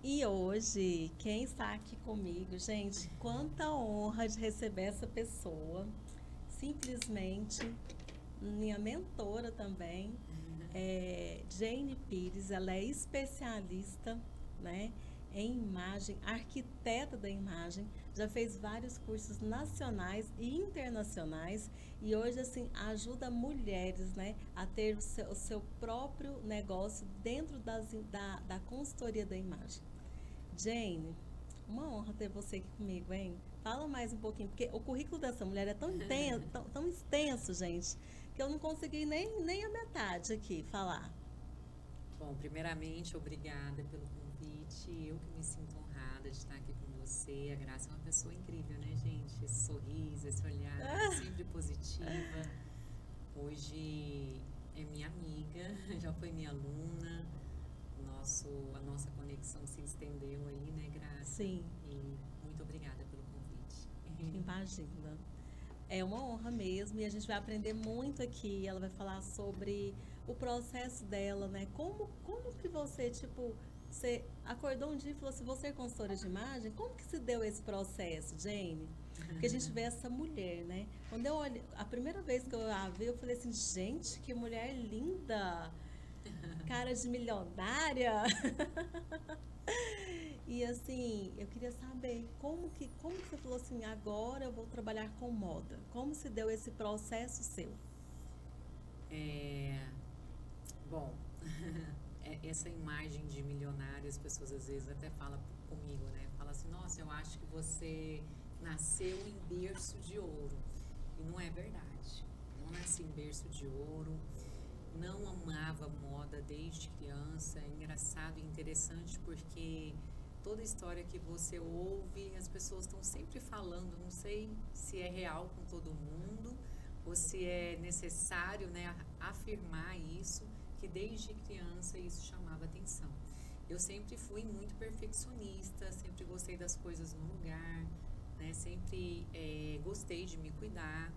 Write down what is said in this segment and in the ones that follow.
E hoje, quem está aqui comigo, gente, quanta honra de receber essa pessoa. Simplesmente minha mentora também, Jane Pires, ela é especialista, né, em imagem, arquiteta da imagem, já fez vários cursos nacionais e internacionais e hoje assim ajuda mulheres, né, a ter o seu próprio negócio dentro da consultoria da imagem. Jane, uma honra ter você aqui comigo, hein? Fala mais um pouquinho, porque o currículo dessa mulher é tão intenso, tão extenso, gente, que eu não consegui nem a metade aqui falar. Bom, primeiramente, obrigada pelo convite. Eu que me sinto honrada de estar aqui com você. A Graça é uma pessoa incrível, né, gente? Esse sorriso, esse olhar, sempre positiva. Hoje é minha amiga, já foi minha aluna. A nossa conexão se estendeu aí, né, Graça? Sim, E muito obrigada pelo convite. imagina. É uma honra mesmo e a gente vai aprender muito aqui. Ela vai falar sobre o processo dela, né? Como que você, tipo, você acordou um dia e falou assim, você é consultora de imagem? Como que se deu esse processo, Jane? Porque a gente vê essa mulher, né? Quando eu olho, a primeira vez que eu a vi, eu falei assim, gente, que mulher linda! Cara de milionária! E assim, eu queria saber como que você falou assim, agora eu vou trabalhar com moda. Como se deu esse processo seu? É, bom, essa imagem de milionário, as pessoas às vezes até falam comigo, né? Fala assim, nossa, eu acho que você nasceu em berço de ouro. E não é verdade. Não nasci em berço de ouro, não amava moda desde criança. É engraçado e interessante porque toda história que você ouve, as pessoas estão sempre falando, não sei se é real com todo mundo ou se é necessário, né, afirmar isso, que desde criança isso chamava atenção. Eu sempre fui muito perfeccionista, sempre gostei das coisas no lugar, né, sempre gostei de me cuidar,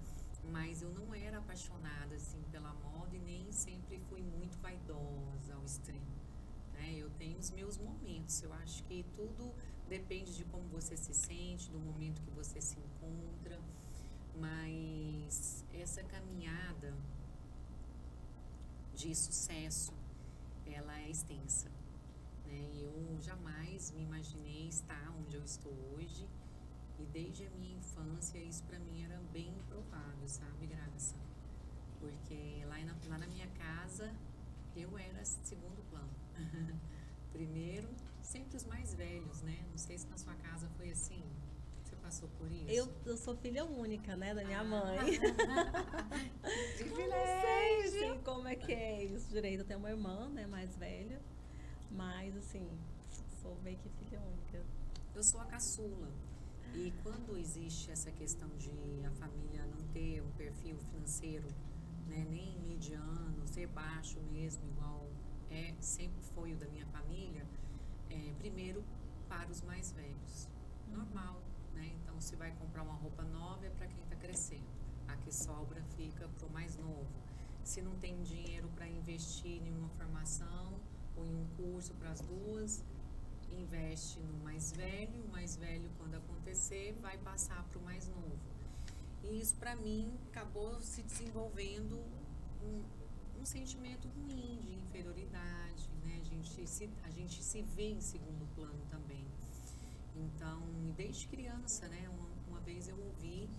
mas eu não era apaixonada assim pela moda e nem sempre fui muito vaidosa ao extremo, né? Eu tenho os meus momentos. Eu acho que tudo depende de como você se sente, do momento que você se encontra. Mas essa caminhada de sucesso, ela é extensa, né? Eu jamais me imaginei estar onde eu estou hoje. E desde a minha infância isso para mim era bem improvável, sabe, Graça? Porque lá na minha casa eu era segundo plano. Primeiro, sempre os mais velhos, né? Não sei se na sua casa foi assim. Você passou por Eu, isso? eu sou filha única, né, da minha mãe. Ah, que Eu não sei, privilégio! assim, como é que é isso direito. Eu tenho uma irmã, né, mais velha, mas, assim, sou meio que filha única. Eu sou a caçula. E quando existe essa questão de a família não ter um perfil financeiro, né, nem mediano, ser baixo mesmo, igual sempre foi o da minha família, primeiro para os mais velhos. Normal, né? Então, se vai comprar uma roupa nova é para quem está crescendo. A que sobra fica para o mais novo. Se não tem dinheiro para investir em uma formação ou em um curso para as duas, investe no mais velho. O mais velho, quando acontecer, vai passar para o mais novo. E isso, para mim, acabou se desenvolvendo um, um sentimento ruim de inferioridade, né? A gente se vê em segundo plano também. Então, desde criança, né? Uma vez eu ouvi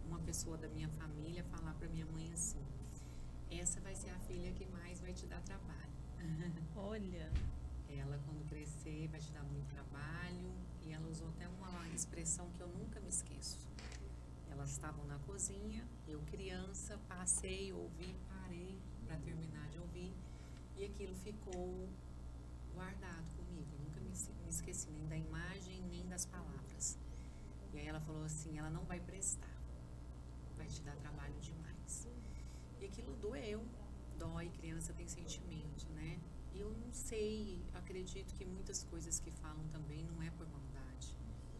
uma pessoa da minha família falar para minha mãe assim: essa vai ser a filha que mais vai te dar trabalho. Olha, Ela, quando crescer, vai te dar muito trabalho. E ela usou até uma expressão que eu nunca me esqueço. Elas estavam na cozinha, eu criança, passei, ouvi, parei para terminar de ouvir. E aquilo ficou guardado comigo. Eu nunca me esqueci nem da imagem, nem das palavras. E aí ela falou assim, ela não vai prestar, vai te dar trabalho demais. E aquilo doeu, dói, criança tem sentimento, né? E eu não sei, acredito que muitas coisas que falam também não é por maldade,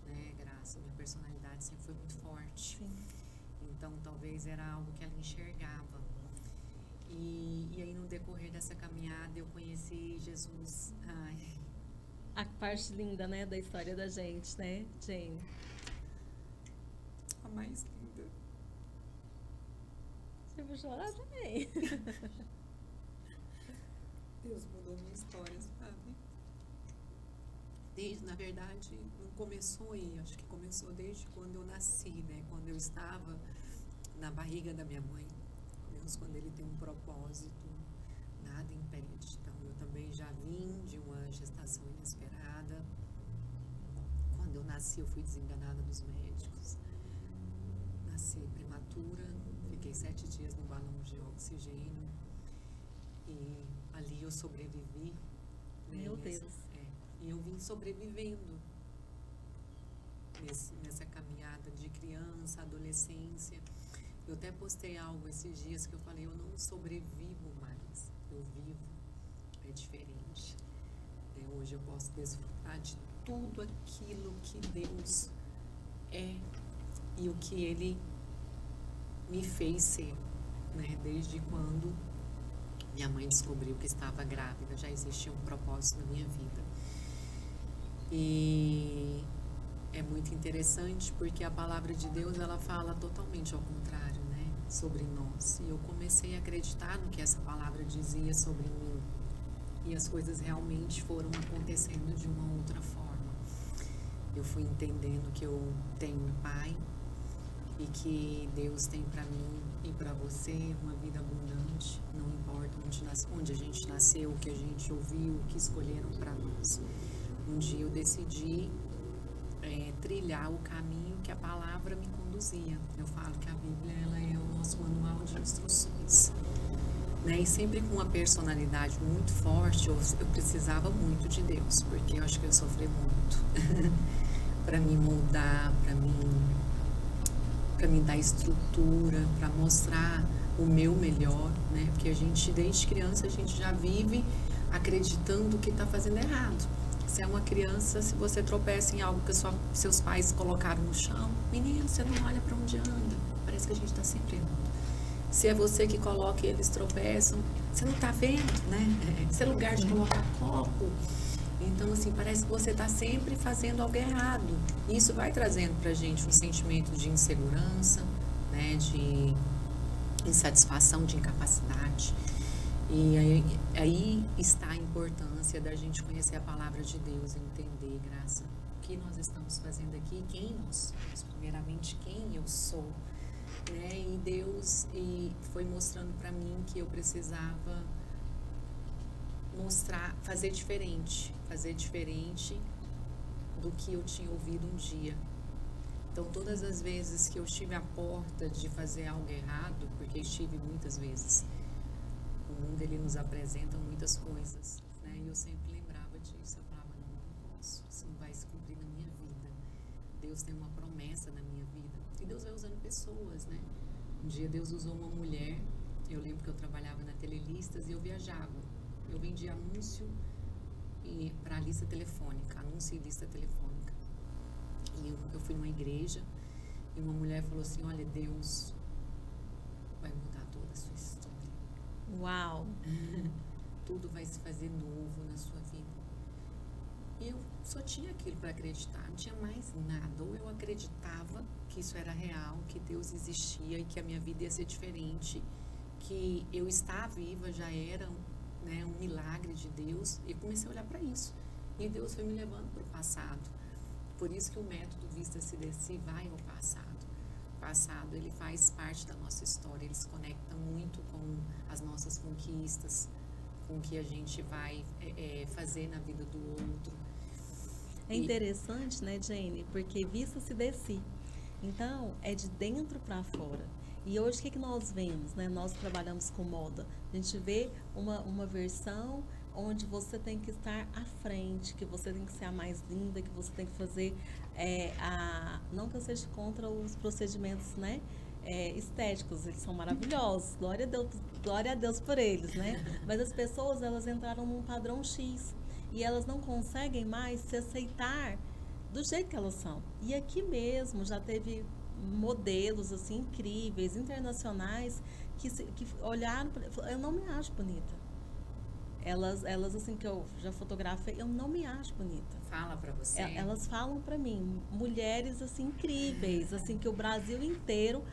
né, Graça? Minha personalidade sempre foi muito forte. sim. Então, talvez era algo que ela enxergava. E aí, no decorrer dessa caminhada, eu conheci Jesus. Ai, a parte linda, né, da história da gente, né, Jane? A mais linda. Eu vou chorar também. Deus mudou minha história, sabe? Desde, na verdade, não começou aí, acho que começou desde quando eu nasci, né? Quando eu estava na barriga da minha mãe. Deus, quando Ele tem um propósito, nada impede. Então, eu também já vim de uma gestação inesperada. Quando eu nasci, eu fui desenganada dos médicos. Nasci prematura, fiquei 7 dias no balão de oxigênio e ali eu sobrevivi. Meu Deus. E eu vim sobrevivendo nessa caminhada de criança, adolescência. Eu até postei algo esses dias que eu falei, eu não sobrevivo mais, eu vivo, é diferente. Hoje eu posso desfrutar de tudo aquilo que Deus é e o que Ele me fez ser, né? Desde quando minha mãe descobriu que estava grávida, já existia um propósito na minha vida. E é muito interessante porque a palavra de Deus, ela fala totalmente ao contrário, né? Sobre nós. E eu comecei a acreditar no que essa palavra dizia sobre mim. E as coisas realmente foram acontecendo de uma outra forma. Eu fui entendendo que eu tenho um pai e que Deus tem para mim e para você uma vida abundante, não importa onde a gente nasceu, o que a gente ouviu, o que escolheram para nós. Um dia eu decidi trilhar o caminho que a palavra me conduzia. Eu falo que a Bíblia, ela é o nosso manual de instruções, né? E sempre com uma personalidade muito forte, eu precisava muito de Deus, porque eu acho que eu sofri muito para me moldar, para me dar estrutura, para mostrar o meu melhor, né? Porque a gente, desde criança, a gente já vive acreditando que está fazendo errado. Se é uma criança, se você tropeça em algo que seus pais colocaram no chão, menino, você não olha para onde anda. Parece que a gente está sempre errando. Se é você que coloca e eles tropeçam, você não está vendo, né? Esse é lugar de colocar copo. Então, assim, parece que você está sempre fazendo algo errado. E isso vai trazendo para a gente um sentimento de insegurança, né? De insatisfação, de incapacidade. E aí está a importância da gente conhecer a palavra de Deus, entender, Graça, o que nós estamos fazendo aqui, quem nós somos, primeiramente quem eu sou, né? E Deus foi mostrando para mim que eu precisava fazer diferente do que eu tinha ouvido um dia. Então, todas as vezes que eu estive à porta de fazer algo errado, porque estive muitas vezes, o mundo, ele nos apresenta muitas coisas, né? E eu sempre lembrava disso, eu falava, não posso, isso não vai se cumprir na minha vida. Deus tem uma promessa na minha vida. E Deus vai usando pessoas, né? Um dia Deus usou uma mulher, eu lembro que eu trabalhava na Telelistas e eu viajava. Eu vendia anúncio para a lista telefônica, anúncio e lista telefônica. E eu fui numa igreja e uma mulher falou assim, olha, Deus vai mudar toda a sua história. Uau! Tudo vai se fazer novo na sua vida. E eu só tinha aquilo para acreditar, não tinha mais nada. Ou eu acreditava que isso era real, que Deus existia e que a minha vida ia ser diferente, que eu estar viva já era, né, um milagre de Deus. E comecei a olhar para isso. E Deus foi me levando para o passado. Por isso que o método Vista Se Deci vai ao passado. O passado, ele faz parte da nossa história, ele se conecta muito com as nossas conquistas, com o que a gente vai fazer na vida do outro. É interessante, né, Jane? Porque Vista Se Deci. Então, é de dentro para fora. E hoje, o que nós vemos, né? Nós trabalhamos com moda. A gente vê uma versão onde você tem que estar à frente, que você tem que ser a mais linda, que você tem que fazer não que eu seja contra os procedimentos, né, estéticos, eles são maravilhosos, glória a Deus por eles, né? Mas as pessoas, elas entraram num padrão X e elas não conseguem mais se aceitar do jeito que elas são. E aqui mesmo já teve modelos assim incríveis, internacionais, que olharam, eu não me acho bonita. Elas assim, que eu já fotografei, eu não me acho bonita. Fala pra você. Elas falam pra mim, mulheres assim incríveis, assim que o Brasil inteiro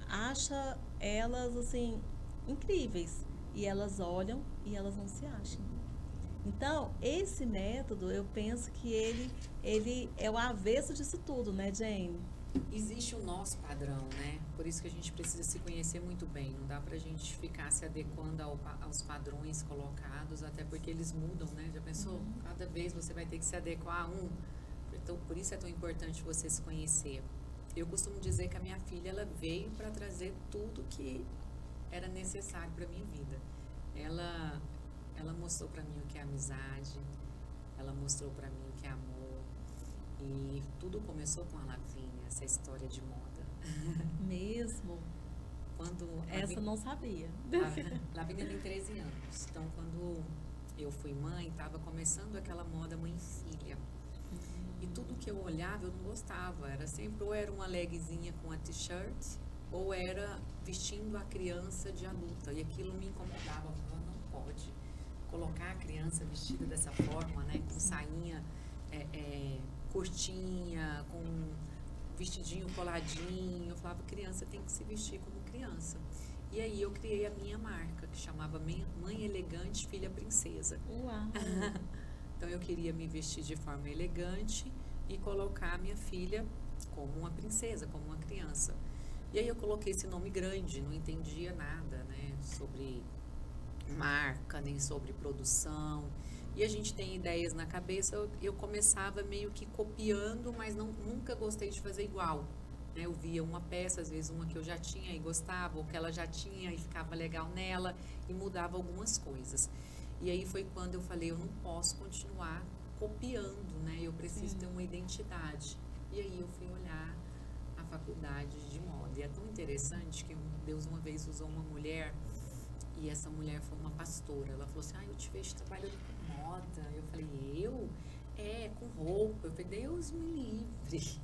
acha elas assim incríveis e elas olham e elas não se acham. Então, esse método, eu penso que ele é o avesso disso tudo, né, Jane? Existe o nosso padrão, né? Por isso que a gente precisa se conhecer muito bem. Não dá pra gente ficar se adequando aos padrões colocados, até porque eles mudam, né? Já pensou? Cada vez você vai ter que se adequar a um. Então, por isso é tão importante você se conhecer. Eu costumo dizer que a minha filha, ela veio para trazer tudo que era necessário para minha vida. Ela mostrou para mim o que é amizade, ela mostrou para mim o que é amor. E tudo começou com a Lavínia, essa história de moda. Mesmo? Essa eu não sabia. Lavínia tem 13 anos. Então, quando eu fui mãe, estava começando aquela moda mãe-filha. E tudo que eu olhava, eu não gostava. Era sempre, ou era uma legzinha com a t-shirt, ou era vestindo a criança de adulta. E aquilo me incomodava. Eu falava, não pode colocar a criança vestida dessa forma, né? Com sainha curtinha, com vestidinho coladinho. Eu falava, criança tem que se vestir como criança. E aí eu criei a minha marca, que chamava Mãe Elegante Filha Princesa. Uau! Então eu queria me vestir de forma elegante e colocar a minha filha como uma princesa, como uma criança. E aí eu coloquei esse nome grande, não entendia nada, né, sobre marca, nem sobre produção. E a gente tem ideias na cabeça, eu começava meio que copiando, mas nunca gostei de fazer igual. Né? Eu via uma peça, às vezes uma que eu já tinha e gostava, ou que ela já tinha e ficava legal nela, e mudava algumas coisas. E aí foi quando eu falei, eu não posso continuar copiando, né? Eu preciso ter uma identidade. E aí eu fui olhar a faculdade de moda. E é tão interessante que Deus uma vez usou uma mulher, e essa mulher foi uma pastora. Ela falou assim, eu te vejo trabalhando com moda. Eu falei, eu? Com roupa. Eu falei, Deus me livre.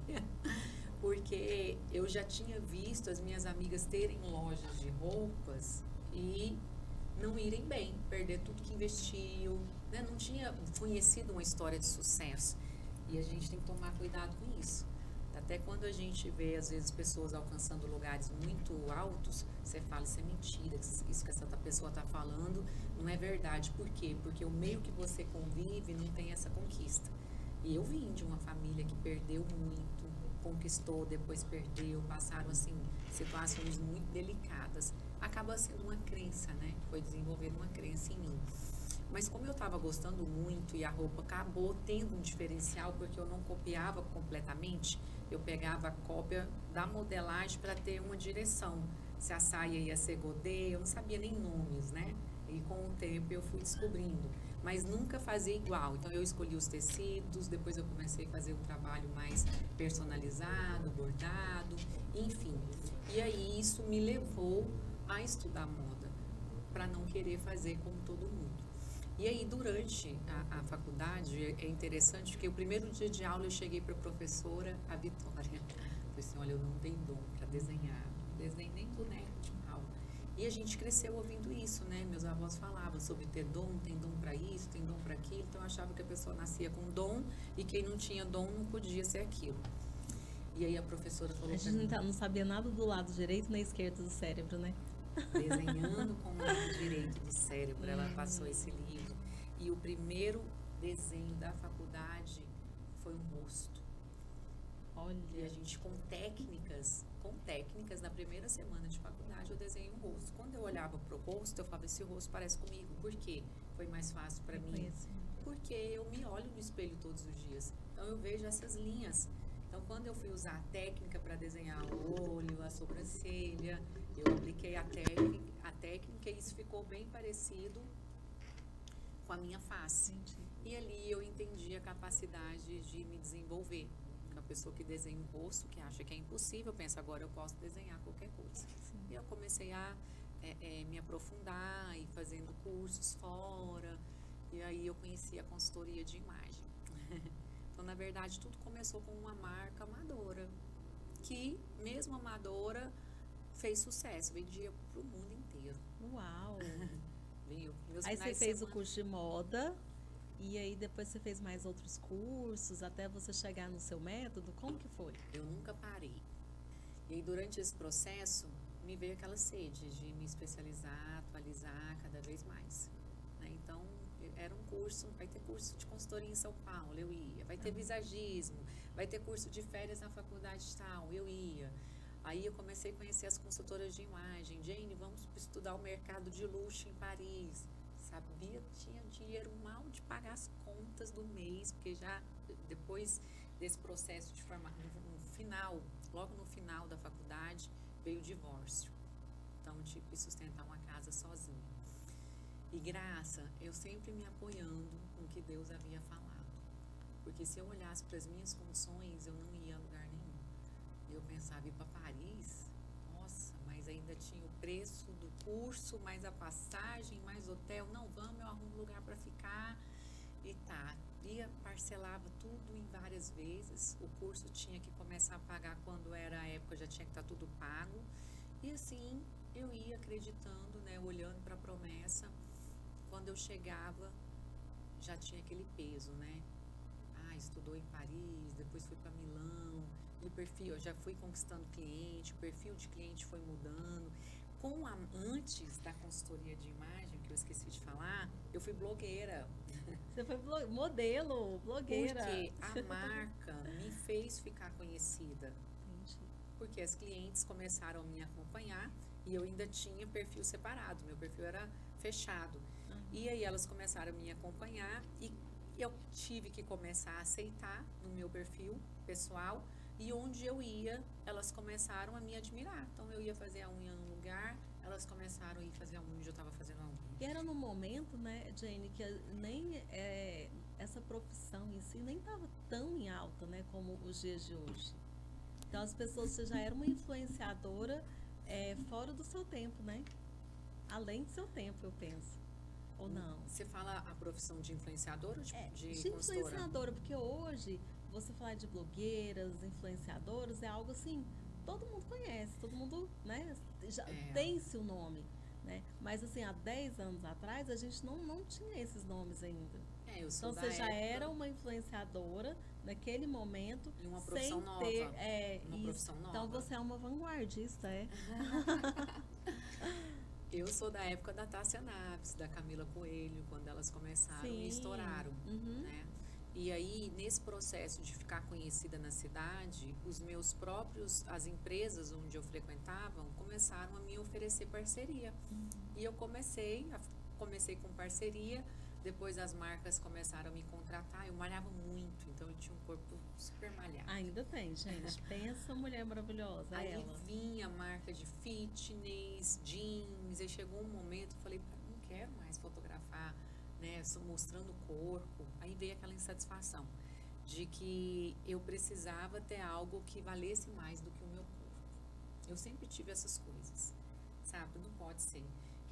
Porque eu já tinha visto as minhas amigas terem lojas de roupas e não irem bem, perder tudo que investiu, né? Não tinha conhecido uma história de sucesso. E a gente tem que tomar cuidado com isso. Até quando a gente vê, às vezes, pessoas alcançando lugares muito altos, você fala, isso é mentira, isso que essa pessoa está falando não é verdade. Por quê? Porque o meio que você convive não tem essa conquista. E eu vim de uma família que perdeu muito, conquistou, depois perdeu, passaram, assim, situações muito delicadas. Acaba sendo uma crença, né? Foi desenvolver uma crença em mim. Mas como eu estava gostando muito e a roupa acabou tendo um diferencial, porque eu não copiava completamente, eu pegava a cópia da modelagem para ter uma direção. Se a saia ia ser godê, eu não sabia nem nomes, né? E com o tempo eu fui descobrindo. Mas nunca fazia igual. Então eu escolhi os tecidos, depois eu comecei a fazer um trabalho mais personalizado, bordado, enfim. E aí isso me levou a estudar moda, para não querer fazer como todo mundo. E aí, durante a faculdade, é interessante porque o primeiro dia de aula eu cheguei para a professora, a Vitória, falei assim, olha, eu não tenho dom para desenhar, não desenho nem boneco de pau. E a gente cresceu ouvindo isso, né? Meus avós falavam sobre ter dom, tem dom para isso, tem dom para aquilo, então eu achava que a pessoa nascia com dom e quem não tinha dom não podia ser aquilo. E aí a professora falou para mim... não sabia nada do lado direito nem esquerdo do cérebro, né? Desenhando com o lado direito do cérebro, ela passou esse livro. E o primeiro desenho da faculdade foi um rosto. Olha. E a gente com técnicas, na primeira semana de faculdade eu desenhei um rosto. Quando eu olhava pro rosto, eu falava, esse rosto parece comigo. Por quê? Foi mais fácil para mim. Porque eu me olho no espelho todos os dias. Então eu vejo essas linhas. Então quando eu fui usar a técnica para desenhar o olho, a sobrancelha, eu apliquei a técnica e isso ficou bem parecido com a minha face. E ali eu entendi a capacidade de me desenvolver. Uma pessoa que desenha um rosto, que acha que é impossível, pensa, agora eu posso desenhar qualquer coisa. E eu comecei a me aprofundar e fazendo cursos fora. E aí eu conheci a consultoria de imagem. Então, na verdade, tudo começou com uma marca amadora, que, mesmo amadora, fez sucesso, vendia para o mundo inteiro. Uau! Meus Aí finais você de fez o semana, curso de moda, e aí depois você fez mais outros cursos, até você chegar no seu método, como que foi? eu nunca parei. E aí, durante esse processo, me veio aquela sede de me especializar, atualizar cada vez mais, né? Então, era um curso, vai ter curso de consultoria em São Paulo, eu ia. Vai ter visagismo, vai ter curso de férias na faculdade tal, eu ia. Aí eu comecei a conhecer as consultoras de imagem. Jane, vamos estudar o mercado de luxo em Paris. Sabia, tinha dinheiro mal de pagar as contas do mês, porque já depois desse processo de formar, no final, logo no final da faculdade, veio o divórcio. Então, tive que sustentar uma casa sozinha. E Graça, eu sempre me apoiando com o que Deus havia falado. Porque se eu olhasse para as minhas condições, eu não ia a lugar nenhum. Eu pensava ir para Paris, nossa, mas ainda tinha o preço do curso, mais a passagem, mais hotel. Não, vamos, eu arrumo lugar para ficar. E tá, ia, parcelava tudo em várias vezes. O curso tinha que começar a pagar quando era a época, já tinha que estar tudo pago. E assim, eu ia acreditando, né, olhando para a promessa. Quando eu chegava, já tinha aquele peso, né? Ah, estudou em Paris, depois fui para Milão, e o perfil, eu já fui conquistando cliente, o perfil de cliente foi mudando. Antes da consultoria de imagem, que eu esqueci de falar, eu fui blogueira. Você foi modelo, blogueira. Porque a marca me fez ficar conhecida. Entendi. Porque as clientes começaram a me acompanhar e eu ainda tinha perfil separado, meu perfil era fechado. E aí elas começaram a me acompanhar e eu tive que começar a aceitar no meu perfil pessoal, e onde eu ia, elas começaram a me admirar. Então eu ia fazer a unha num lugar, elas começaram a ir fazer a unha onde eu estava fazendo a unha. E era no momento, né, Jane, que nem essa profissão em si nem estava tão em alta, né, como os dias de hoje. Então as pessoas, você já era uma influenciadora fora do seu tempo, né? Além do seu tempo, eu penso. Ou não? Você fala a profissão de influenciadora ou de De consultora? influenciadora, porque hoje você falar de blogueiras, influenciadoras, é algo assim, todo mundo conhece, todo mundo, né, já tem seu nome, né? Mas assim, há 10 anos atrás a gente não tinha esses nomes ainda. Eu sou Então da você já época, era uma influenciadora naquele momento, em uma profissão sem nova. ter Uma isso. profissão nova. Então você é uma vanguardista, Eu sou da época da Tássia Naves, da Camila Coelho, quando elas começaram e estouraram, né? E aí, nesse processo de ficar conhecida na cidade, as empresas onde eu frequentava, começaram a me oferecer parceria. E eu comecei com parceria, depois as marcas começaram a me contratar, eu malhava muito, então eu tinha um corpo super malhado. Ainda tem, gente. Pensa, mulher maravilhosa, Aí ela. vinha marca de fitness, jeans, aí chegou um momento, eu falei, não quero mais fotografar, né, só mostrando o corpo. Aí veio aquela insatisfação de que eu precisava ter algo que valesse mais do que o meu corpo. Eu sempre tive essas coisas, sabe? Não pode ser.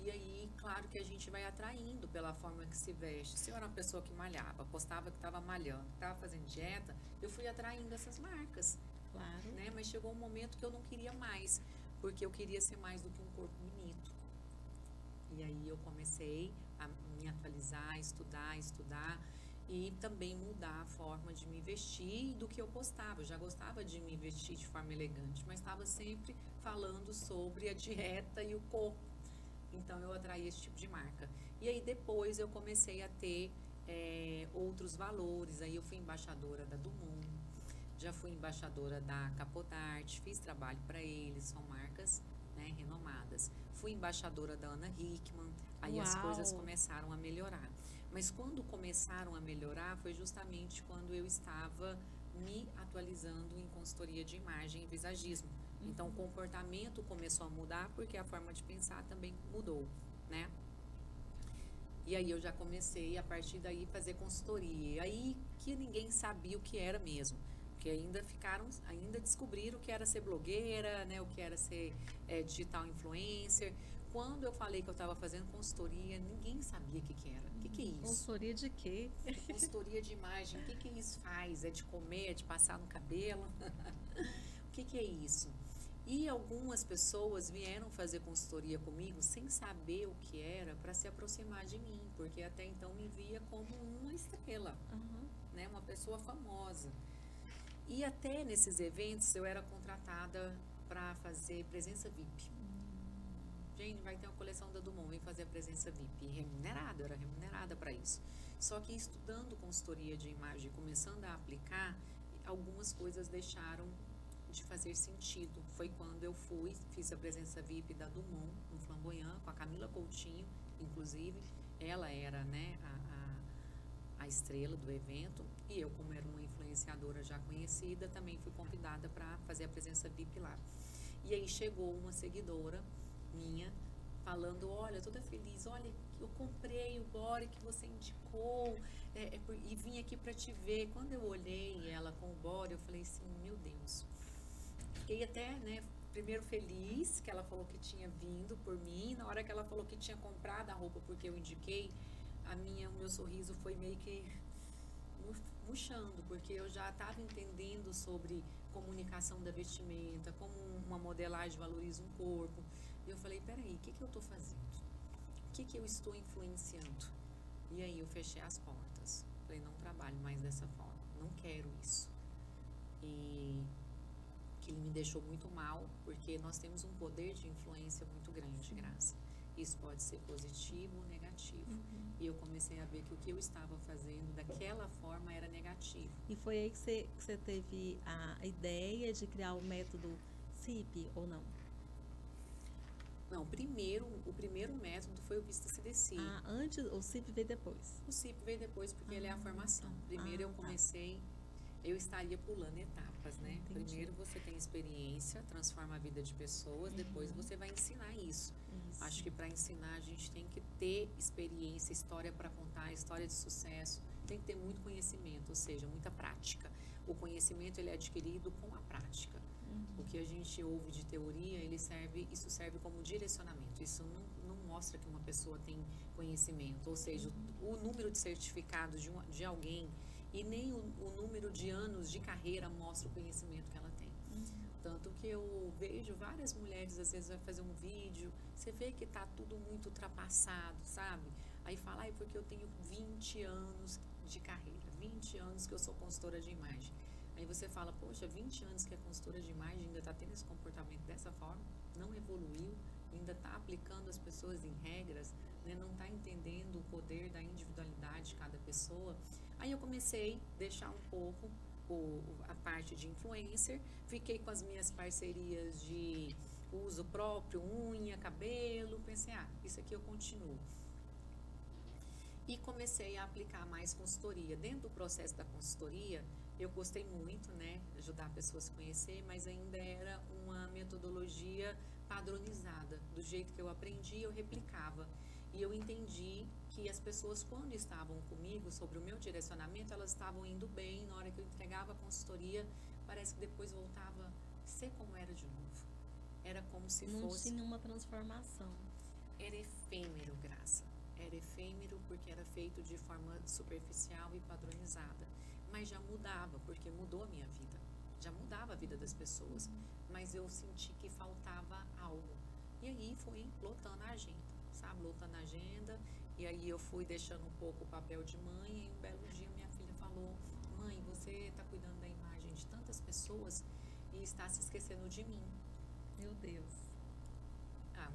E aí, claro que a gente vai atraindo pela forma que se veste. Se eu era uma pessoa que malhava, postava que estava malhando, que estava fazendo dieta, eu fui atraindo essas marcas. Claro. Né? Mas chegou um momento que eu não queria mais, porque eu queria ser mais do que um corpo bonito. E aí eu comecei a me atualizar, estudar e também mudar a forma de me vestir do que eu postava. Eu já gostava de me vestir de forma elegante, mas estava sempre falando sobre a dieta e o corpo. Então eu atraí esse tipo de marca. E aí depois eu comecei a ter outros valores. Aí eu fui embaixadora da Dumont, já fui embaixadora da Capodarte, fiz trabalho para eles, são marcas, né, renomadas. Fui embaixadora da Ana Hickman, aí as coisas começaram a melhorar. Mas quando começaram a melhorar foi justamente quando eu estava me atualizando em consultoria de imagem e visagismo. Então o comportamento começou a mudar porque a forma de pensar também mudou, né? E aí eu já comecei a partir daí fazer consultoria. Aí que ninguém sabia o que era mesmo. Porque ainda descobriram o que era ser blogueira, né? O que era ser digital influencer. Quando eu falei que eu estava fazendo consultoria, ninguém sabia o que era. O que é isso? Consultoria de quê? Consultoria de imagem. O que isso faz? É de comer, é de passar no cabelo? O que é isso? E algumas pessoas vieram fazer consultoria comigo sem saber o que era para se aproximar de mim, porque até então me via como uma estrela, né? Uma pessoa famosa. E até nesses eventos eu era contratada para fazer presença VIP. Gente, vai ter uma coleção da Dumont, vem fazer a presença VIP. E remunerada, eu era remunerada para isso. Só que estudando consultoria de imagem, começando a aplicar, algumas coisas deixaram de fazer sentido. Foi quando eu fiz a presença VIP da Dumont, no Flamboyant, com a Camila Coutinho, inclusive. Ela era, né, a estrela do evento. E eu, como era uma influenciadora já conhecida, também fui convidada para fazer a presença VIP lá. E aí chegou uma seguidora minha falando, olha, toda feliz, olha, eu comprei o body que você indicou e vim aqui para te ver. Quando eu olhei ela com o body, eu falei assim, meu Deus. Fiquei até, né, primeiro feliz que ela falou que tinha vindo por mim. Na hora que ela falou que tinha comprado a roupa porque eu indiquei, o meu sorriso foi meio que murchando, porque eu já estava entendendo sobre comunicação da vestimenta, como uma modelagem valoriza um corpo. E eu falei, peraí, o que eu estou fazendo? O que eu estou influenciando? E aí eu fechei as portas. Falei, não trabalho mais dessa forma, não quero isso. E que me deixou muito mal, porque nós temos um poder de influência muito grande, Graça. Isso pode ser positivo ou negativo. E eu comecei a ver que o que eu estava fazendo daquela forma era negativo. E foi aí que você teve a ideia de criar o método CIP ou não? Não, o primeiro método foi o Vista-se Deci. Antes, o CIP veio depois? O CIP veio depois, porque ele é a formação. Primeiro eu comecei, eu estaria pulando etapas, né? Entendi. Primeiro você tem experiência, transforma a vida de pessoas, depois você vai ensinar isso. Acho que para ensinar a gente tem que ter experiência, história para contar, história de sucesso, tem que ter muito conhecimento, ou seja, muita prática. O conhecimento ele é adquirido com a prática. O que a gente ouve de teoria, isso serve como direcionamento. Isso não mostra que uma pessoa tem conhecimento, ou seja, o número de certificados de alguém e nem o número de anos de carreira mostra o conhecimento que ela tem. Tanto que eu vejo várias mulheres, às vezes vai fazer um vídeo, você vê que tá tudo muito ultrapassado, sabe? Aí fala, porque eu tenho 20 anos de carreira, 20 anos que eu sou consultora de imagem. Aí você fala, poxa, 20 anos que é consultora de imagem, ainda está tendo esse comportamento dessa forma, não evoluiu, ainda está aplicando as pessoas em regras, né? Não está entendendo o poder da individualidade de cada pessoa. Aí eu comecei a deixar um pouco a parte de influencer, fiquei com as minhas parcerias de uso próprio, unha, cabelo, pensei, isso aqui eu continuo. E comecei a aplicar mais consultoria. Dentro do processo da consultoria, eu gostei muito, né, ajudar pessoas a se conhecer, mas ainda era uma metodologia padronizada. Do jeito que eu aprendi, eu replicava. E eu entendi que as pessoas, quando estavam comigo, sobre o meu direcionamento, elas estavam indo bem. Na hora que eu entregava a consultoria, parece que depois voltava a ser como era de novo. Era como se não fosse... Não tinha uma transformação. Era efêmero, Graça. Era efêmero porque era feito de forma superficial e padronizada. Mas já mudava, porque mudou a minha vida. Já mudava a vida das pessoas. Mas eu senti que faltava algo. E aí foi lotando a agenda, sabe? Lotando a agenda. E aí eu fui deixando um pouco o papel de mãe. E um belo dia minha filha falou, mãe, você está cuidando da imagem de tantas pessoas e está se esquecendo de mim. Meu Deus.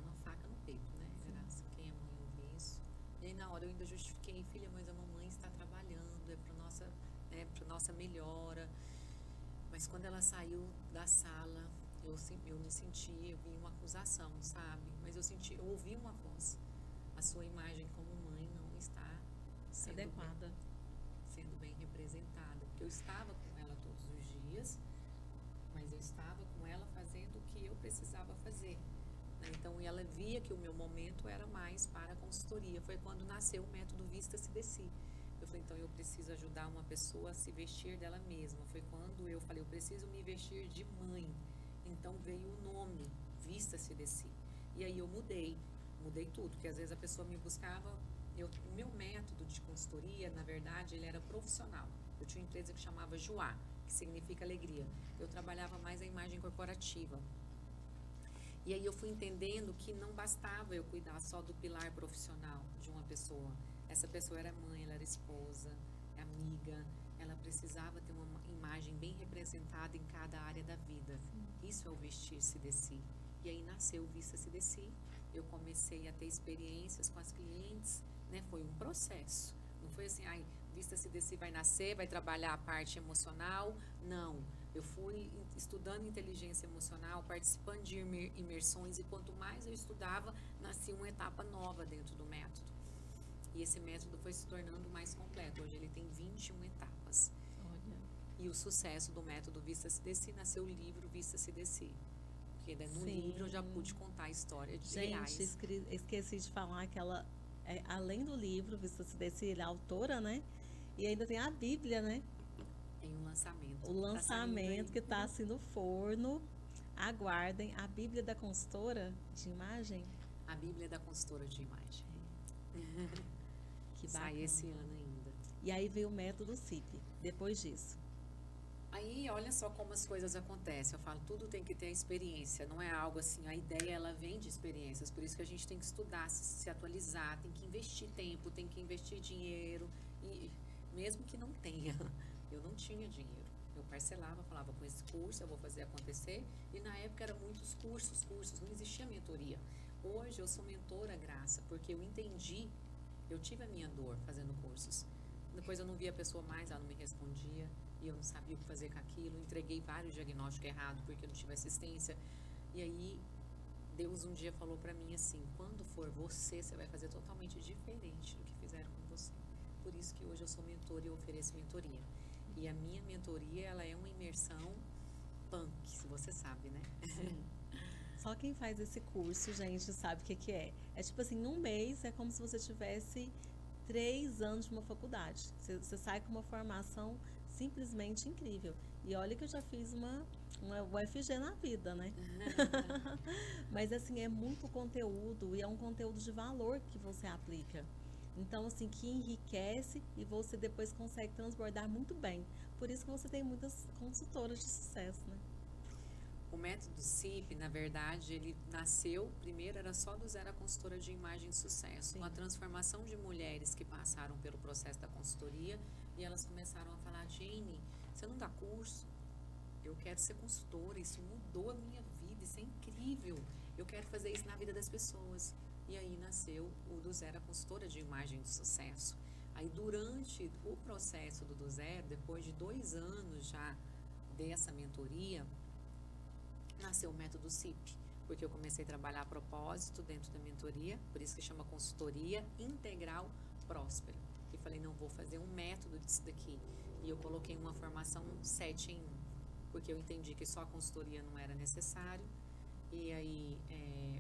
Uma faca no peito, né? Graça, quem é mãe ouve isso. E aí na hora eu ainda justifiquei, filha, mas a mamãe está trabalhando, é para nossa melhora. Mas quando ela saiu da sala, eu me senti, eu vi uma acusação, sabe? Mas eu ouvi uma voz. A sua imagem como mãe não está sendo adequada, sendo bem representada. Porque eu estava com ela todos os dias, mas eu estava com ela fazendo o que eu precisava fazer. Então, ela via que o meu momento era mais para a consultoria. Foi quando nasceu o método Vista-se Deci. Eu falei, então eu preciso ajudar uma pessoa a se vestir dela mesma. Foi quando eu falei, eu preciso me vestir de mãe. Então veio o nome, Vista-se Deci. E aí eu mudei tudo, porque às vezes a pessoa me buscava, o meu método de consultoria, na verdade, ele era profissional. Eu tinha uma empresa que chamava Joá, que significa alegria. Eu trabalhava mais a imagem corporativa. E aí eu fui entendendo que não bastava eu cuidar só do pilar profissional de uma pessoa. Essa pessoa era mãe, ela era esposa, amiga, ela precisava ter uma imagem bem representada em cada área da vida. Isso é o vestir-se de si. E aí nasceu o Vista-se de Si. Eu comecei a ter experiências com as clientes, né? Foi um processo. Não foi assim, ai, Vista-se de Si vai nascer, vai trabalhar a parte emocional. Não. Eu fui estudando inteligência emocional, participando de imersões, e quanto mais eu estudava, nascia uma etapa nova dentro do método. E esse método foi se tornando mais completo. Hoje ele tem 21 etapas. Olha. E o sucesso do método Vista-se de Si nasceu o livro Vista-se de Si. Porque no Sim. livro eu já pude contar a história de Gente, reais. esqueci de falar que ela, além do livro Vista-se de Si, ela é autora, né? E ainda tem a Bíblia, né? Tem um lançamento. O lançamento que está assim no forno. Aguardem. A Bíblia da consultora de imagem. A Bíblia da consultora de imagem. Que sai bacana. esse ano ainda. E aí veio o método CIP, depois disso. Aí, olha só como as coisas acontecem. Eu falo, tudo tem que ter experiência. Não é algo assim, a ideia, ela vem de experiências. Por isso que a gente tem que estudar, se atualizar, tem que investir tempo, tem que investir dinheiro. E mesmo que não tenha, eu não tinha dinheiro. Eu parcelava, falava, com esse curso eu vou fazer acontecer. E na época eram muitos cursos, não existia mentoria. Hoje eu sou mentora, Graça, porque eu entendi, eu tive a minha dor fazendo cursos. Depois eu não via a pessoa mais, ela não me respondia. E eu não sabia o que fazer com aquilo, entreguei vários diagnósticos errados porque eu não tive assistência. E aí, Deus um dia falou pra mim assim, quando for você vai fazer totalmente diferente do que fizeram com você. Por isso que hoje eu sou mentora e eu ofereço mentoria. E a minha mentoria, ela é uma imersão punk, se você sabe, né? Sim. Só quem faz esse curso, gente, sabe o que é. É tipo assim, num mês é como se você tivesse 3 anos de uma faculdade. Você sai com uma formação simplesmente incrível. E olha que eu já fiz uma UFG na vida, né? Mas assim, é muito conteúdo e é um conteúdo de valor que você aplica. Então, assim, que enriquece e você depois consegue transbordar muito bem. Por isso que você tem muitas consultoras de sucesso, né? O método CIP, na verdade, ele nasceu, primeiro era só do Zero a Consultora de Imagem de Sucesso, Sim. com a transformação de mulheres que passaram pelo processo da consultoria, e elas começaram a falar, Jane, você não dá curso? Eu quero ser consultora, isso mudou a minha vida, isso é incrível, eu quero fazer isso na vida das pessoas. E aí nasceu o do Zero a Consultora de Imagem de Sucesso. Aí durante o processo do Zero, depois de 2 anos já dessa mentoria, nasceu o método CIP, porque eu comecei a trabalhar a propósito dentro da mentoria, por isso que chama Consultoria Integral Próspera. E falei, não, vou fazer um método disso daqui. E eu coloquei uma formação 7 em 1, porque eu entendi que só a consultoria não era necessário, e aí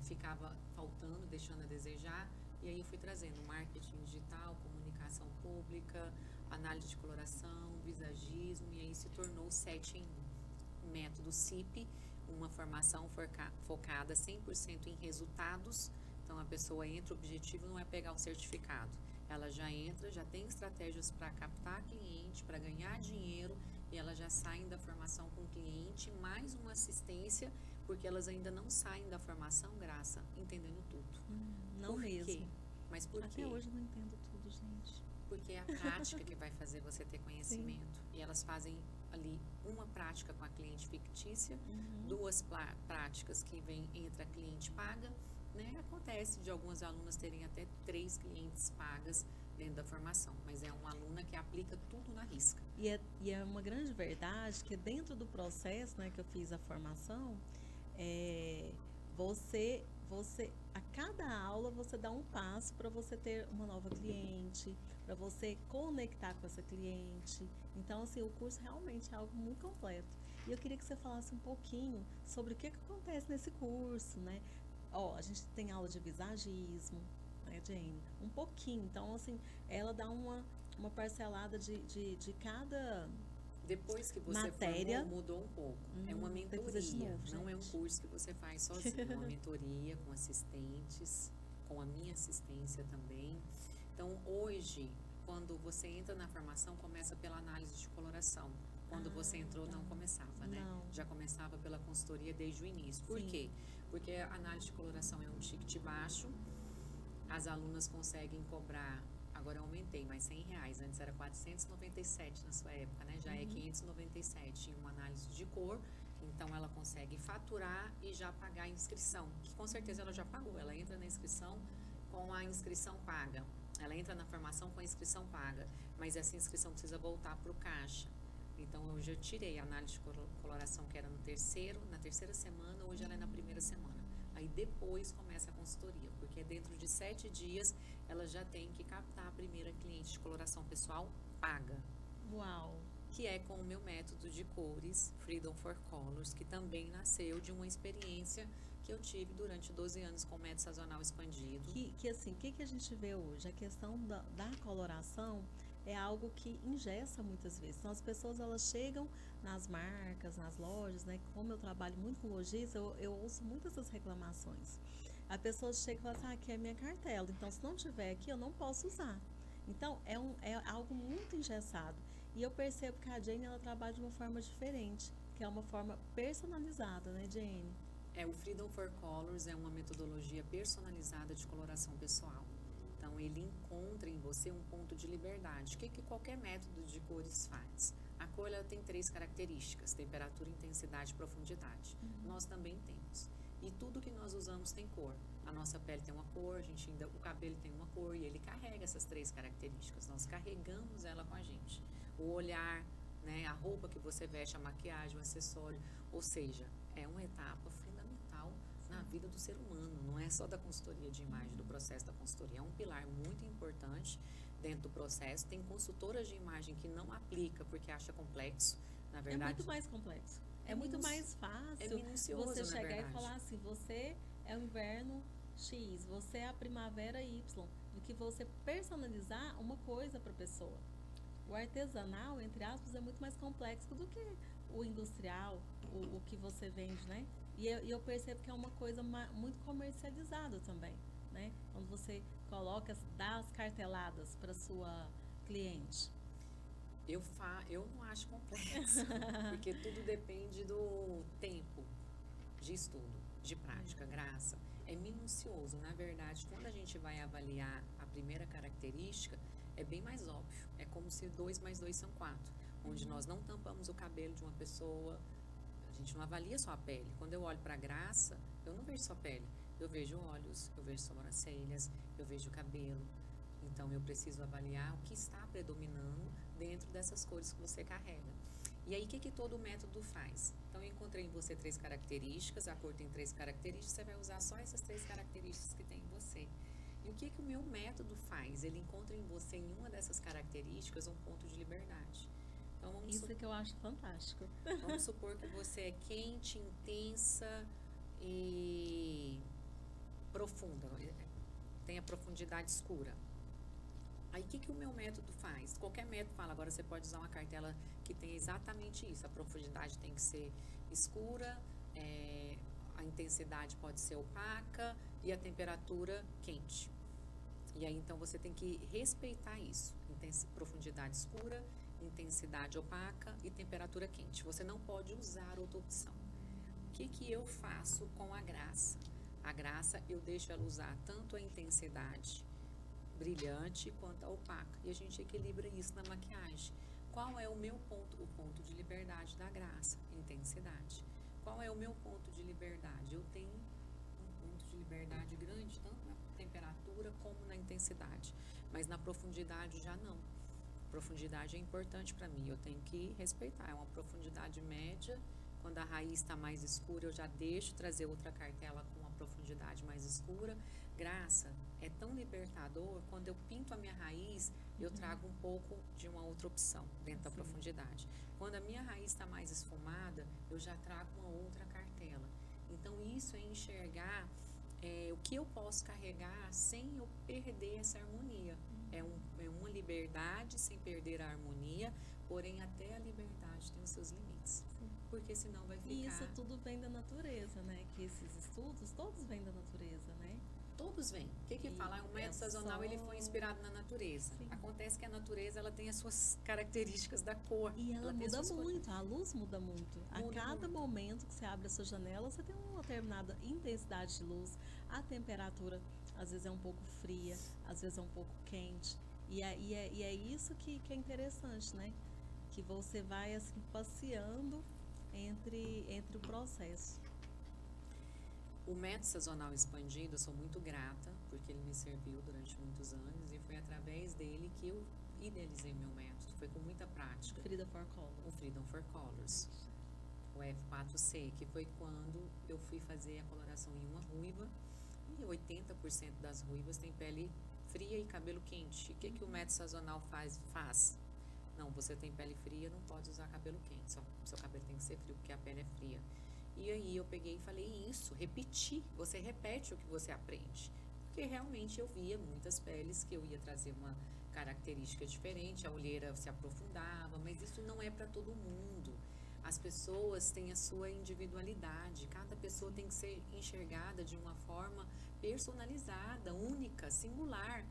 ficava faltando, deixando a desejar, e aí eu fui trazendo marketing digital, comunicação pública, análise de coloração, visagismo, e aí se tornou 7 em 1. Método CIP, uma formação focada 100% em resultados. Então a pessoa entra, o objetivo não é pegar o certificado, ela já entra, já tem estratégias para captar cliente, para ganhar dinheiro, e elas já saem da formação com o cliente, mais uma assistência, porque elas ainda não saem da formação, Graça, entendendo tudo. Não por mesmo. Quê? Mas por Até quê? hoje eu não entendo tudo, gente. Porque é a prática que vai fazer você ter conhecimento. Sim. E elas fazem ali uma prática com a cliente fictícia, 2 práticas que entra a cliente paga, né? Acontece de algumas alunas terem até 3 clientes pagas dentro da formação, mas é uma aluna que aplica tudo na risca. E é uma grande verdade que dentro do processo, né, que eu fiz a formação, você a cada aula você dá um passo para você ter uma nova cliente, para você conectar com essa cliente. Então, assim, o curso realmente é algo muito completo. E eu queria que você falasse um pouquinho sobre o que acontece nesse curso, né? Ó, a gente tem aula de visagismo, né, Jane? Um pouquinho. Então, assim, ela dá uma parcelada de cada depois que você matéria, formou, mudou um pouco. É uma mentoria, não é um curso que você faz sozinho. É uma mentoria com assistentes, com a minha assistência também. Então, hoje, quando você entra na formação, começa pela análise de coloração, Quando você entrou, não começava, né? Não. Já começava pela consultoria desde o início. Por Sim. quê? Porque a análise de coloração é um ticket baixo, as alunas conseguem cobrar, agora eu aumentei, mas R$100, antes era 497 na sua época, né? Já é 597 em uma análise de cor, então ela consegue faturar e já pagar a inscrição, que com certeza ela já pagou, ela entra na inscrição com a inscrição paga, ela entra na formação com a inscrição paga, mas essa inscrição precisa voltar para o caixa. Então eu já tirei a análise de coloração que era na terceira semana, hoje ela é na primeira semana. Aí depois começa a consultoria, porque dentro de 7 dias ela já tem que captar a primeira cliente de coloração pessoal paga. Uau! Que é com o meu método de cores, Freedom for Colors, que também nasceu de uma experiência que eu tive durante 12 anos com o método sazonal expandido. Que assim, o que a gente vê hoje? A questão da coloração é algo que engessa muitas vezes. Então, as pessoas, elas chegam nas marcas, nas lojas, né? Como eu trabalho muito com lojista, eu ouço muitas essas reclamações. A pessoa chega e fala assim, aqui é a minha cartela, então se não tiver aqui, eu não posso usar. Então, é algo muito engessado. E eu percebo que a Jane, ela trabalha de uma forma diferente, que é uma forma personalizada, né, Jane? O Freedom for Colors é uma metodologia personalizada de coloração pessoal. Então, ele encontra em você um ponto de liberdade. O que qualquer método de cores faz? A cor, ela tem 3 características: temperatura, intensidade e profundidade. Nós também temos. E tudo que nós usamos tem cor. A nossa pele tem uma cor, o cabelo tem uma cor, e ele carrega essas 3 características. Nós carregamos ela com a gente. O olhar, né, a roupa que você veste, a maquiagem, o acessório. Ou seja, é uma etapa fundamental na vida do ser humano, não é só da consultoria de imagem, do processo da consultoria, é um pilar muito importante dentro do processo. Tem consultoras de imagem que não aplica porque acha complexo, na verdade. É muito mais complexo. É muito mais fácil minucioso, você chegar e falar assim, você é o inverno X, você é a primavera Y, do que você personalizar uma coisa para a pessoa. O artesanal, entre aspas, é muito mais complexo do que o industrial, o que você vende, né? E eu percebo que é uma coisa muito comercializada também, né? Quando você dá as carteladas para sua cliente. Eu não acho complexo, porque tudo depende do tempo de estudo, de prática, Graça. É minucioso, na verdade, quando a gente vai avaliar a primeira característica, é bem mais óbvio. É como se 2 mais 2 são 4, onde nós não tampamos o cabelo de uma pessoa, a gente não avalia só a pele. Quando eu olho para a Graça, eu não vejo só a pele, eu vejo olhos, eu vejo sobrancelhas, eu vejo cabelo. Então, eu preciso avaliar o que está predominando dentro dessas cores que você carrega. E aí, o que todo método faz? Então, eu encontrei em você 3 características, a cor tem 3 características, você vai usar só essas 3 características que tem em você. E o que o meu método faz? Ele encontra em você, em uma dessas características, um ponto de liberdade. Então, Isso que eu acho fantástico. Vamos supor que você é quente, intensa e profunda, tem a profundidade escura. Aí, o que o meu método faz? Qualquer método fala, agora você pode usar uma cartela que tem exatamente isso. A profundidade tem que ser escura, a intensidade pode ser opaca e a temperatura quente. E aí, então, você tem que respeitar isso. Profundidade escura, intensidade opaca e temperatura quente. Você não pode usar outra opção. O que eu faço com a Graça? A Graça, eu deixo ela usar tanto a intensidade brilhante quanto a opaca. E a gente equilibra isso na maquiagem. Qual é o meu ponto? O ponto de liberdade da Graça, intensidade. Qual é o meu ponto de liberdade? Eu tenho um ponto de liberdade grande, tanto na temperatura como na intensidade. Mas na profundidade já não. Profundidade é importante para mim, eu tenho que respeitar. É uma profundidade média. Quando a raiz está mais escura, eu já deixo trazer outra cartela com uma profundidade mais escura. Graça, é tão libertador, quando eu pinto a minha raiz, eu trago um pouco de uma outra opção dentro da profundidade. Quando a minha raiz está mais esfumada, eu já trago uma outra cartela. Então, isso é enxergar o que eu posso carregar sem eu perder essa harmonia. É uma liberdade sem perder a harmonia, porém até a liberdade tem os seus limites. Porque senão vai ficar... E isso tudo vem da natureza, né? Que esses estudos, todos vêm da natureza, né? Todos vêm. O que fala? O método sazonal ele foi inspirado na natureza. Sim. Acontece que a natureza ela tem as suas características da cor. E ela muda muito, a luz muda muito. Muda A cada muito. momento que você abre a sua janela, você tem uma determinada intensidade de luz. A temperatura, às vezes, é um pouco fria, às vezes é um pouco quente. E é isso que é interessante, né? Que você vai, assim, passeando entre o processo. O método sazonal expandido, eu sou muito grata, porque ele me serviu durante muitos anos e foi através dele que eu idealizei meu método. Foi com muita prática. Freedom for Color. O Freedom for Colors, o F4C, que foi quando eu fui fazer a coloração em uma ruiva e 80% das ruivas têm pele fria e cabelo quente. O que o método sazonal faz? Não, você tem pele fria, não pode usar cabelo quente, seu cabelo tem que ser frio porque a pele é fria. E aí eu peguei e falei isso, repeti, você repete o que você aprende. Porque realmente eu via muitas peles que eu ia trazer uma característica diferente, a olheira se aprofundava, mas isso não é para todo mundo. As pessoas têm a sua individualidade, cada pessoa tem que ser enxergada de uma forma personalizada, única, singular,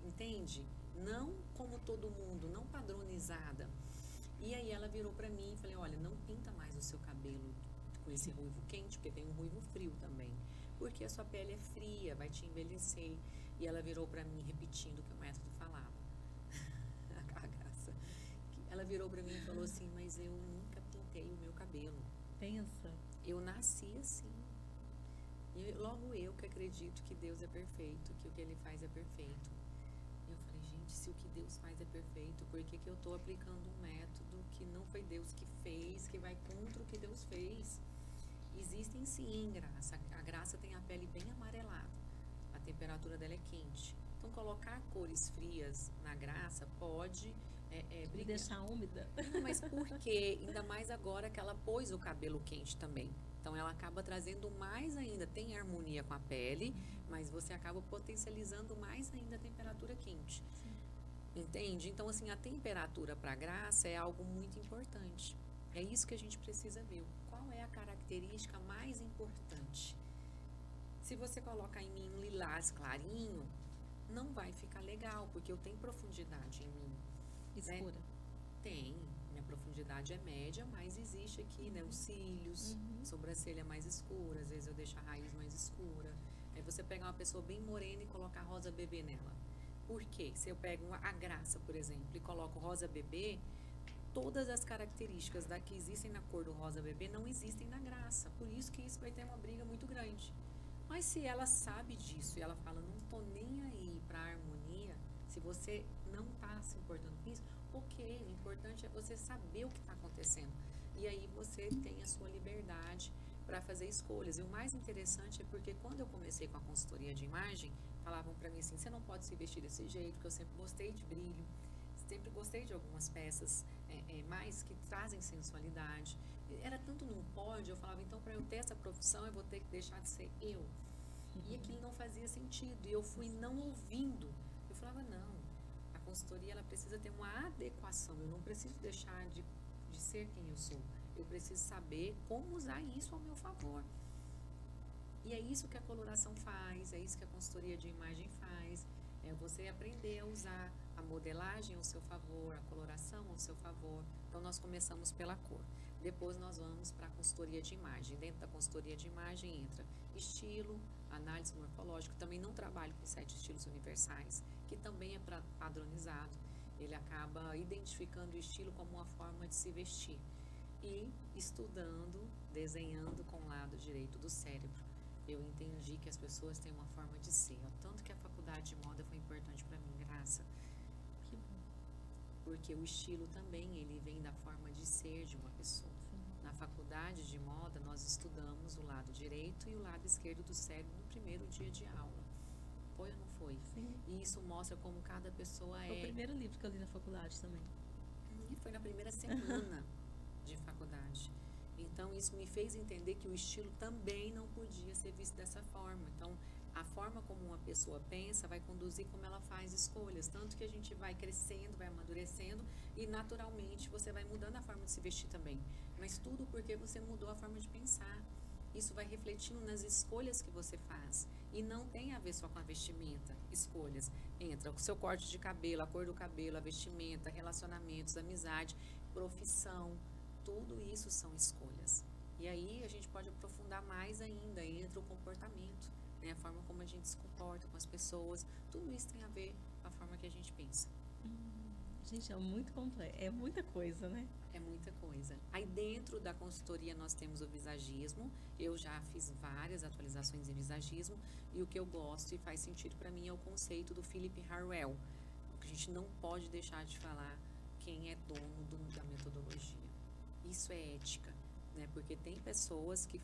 entende? Não como todo mundo, não padronizada. E aí ela virou para mim e falei, olha, não pinta mais o seu cabelo com esse ruivo quente, porque tem um ruivo frio também, porque a sua pele é fria, vai te envelhecer. E ela virou para mim repetindo o que o método falava. A graça. Ela virou para mim e falou assim, mas eu nunca pintei o meu cabelo. Pensa. Eu nasci assim. E logo eu que acredito que Deus é perfeito, que o que Ele faz é perfeito. E eu falei, gente, se o que Deus faz é perfeito, por que eu estou aplicando um método que não foi Deus que fez, que vai contra o que Deus fez? Existem sim graça. A graça tem a pele bem amarelada. A temperatura dela é quente. Então, colocar cores frias na graça pode Me deixar úmida. Não, mas por quê? Ainda mais agora que ela pôs o cabelo quente também. Então, ela acaba trazendo mais ainda. Tem harmonia com a pele, mas você acaba potencializando mais ainda a temperatura quente. Sim. Entende? Então, assim, a temperatura para a graça é algo muito importante. É isso que a gente precisa ver. Qual é a característica mais importante? Se você colocar em mim um lilás clarinho, não vai ficar legal, porque eu tenho profundidade em mim. Escura. Né? Tem. Minha profundidade é média, mas existe aqui, né? Os cílios, sobrancelha mais escura, às vezes eu deixo a raiz mais escura. Aí você pega uma pessoa bem morena e colocar rosa bebê nela. Por quê? Se eu pego a graça, por exemplo, e coloco rosa bebê, todas as características da que existem na cor do rosa bebê não existem na graça. Por isso que isso vai ter uma briga muito grande. Mas se ela sabe disso e ela fala, não tô nem aí pra harmonia, se você não tá se importando com isso, ok, o importante é você saber o que está acontecendo. E aí você tem a sua liberdade para fazer escolhas. E o mais interessante é porque quando eu comecei com a consultoria de imagem, falavam para mim assim, você não pode se vestir desse jeito, porque eu sempre gostei de brilho. Sempre gostei de algumas peças mais que trazem sensualidade. Era tanto num pódio, eu falava, então para eu ter essa profissão eu vou ter que deixar de ser eu. E aquilo não fazia sentido. E eu fui não ouvindo. Eu falava, não, a consultoria ela precisa ter uma adequação. Eu não preciso deixar de ser quem eu sou. Eu preciso saber como usar isso ao meu favor. E é isso que a coloração faz, é isso que a consultoria de imagem faz. É você aprender a usar a modelagem ao seu favor, a coloração ao seu favor. Então, nós começamos pela cor. Depois, nós vamos para a consultoria de imagem. Dentro da consultoria de imagem entra estilo, análise morfológica. Também não trabalho com 7 estilos universais, que também é padronizado. Ele acaba identificando o estilo como uma forma de se vestir. E estudando, desenhando com o lado direito do cérebro. Eu entendi que as pessoas têm uma forma de ser. Tanto que a faculdade de moda foi importante para mim, graça. Que bom. Porque o estilo também, ele vem da forma de ser de uma pessoa. Sim. Na faculdade de moda, nós estudamos o lado direito e o lado esquerdo do cérebro no primeiro dia de aula. Foi ou não foi? Sim. E isso mostra como cada pessoa é. Foi o primeiro livro que eu li na faculdade também. E foi na primeira semana de faculdade. Então, isso me fez entender que o estilo também não podia ser visto dessa forma. Então, a forma como uma pessoa pensa vai conduzir como ela faz escolhas. Tanto que a gente vai crescendo, vai amadurecendo e, naturalmente, você vai mudando a forma de se vestir também. Mas tudo porque você mudou a forma de pensar. isso vai refletindo nas escolhas que você faz. E não tem a ver só com a vestimenta, escolhas. Entra o seu corte de cabelo, a cor do cabelo, a vestimenta, relacionamentos, amizade, profissão. Tudo isso são escolhas. E aí a gente pode aprofundar mais ainda, entra o comportamento, né? A forma como a gente se comporta com as pessoas. Tudo isso tem a ver com a forma que a gente pensa. Gente, é muito complexo, é muita coisa, né? É muita coisa. Aí dentro da consultoria nós temos o visagismo. Eu já fiz várias atualizações em visagismo e o que eu gosto e faz sentido para mim é o conceito do Philip Harwell. A gente não pode deixar de falar quem é dono da metodologia. Isso é ética, né? Porque tem pessoas que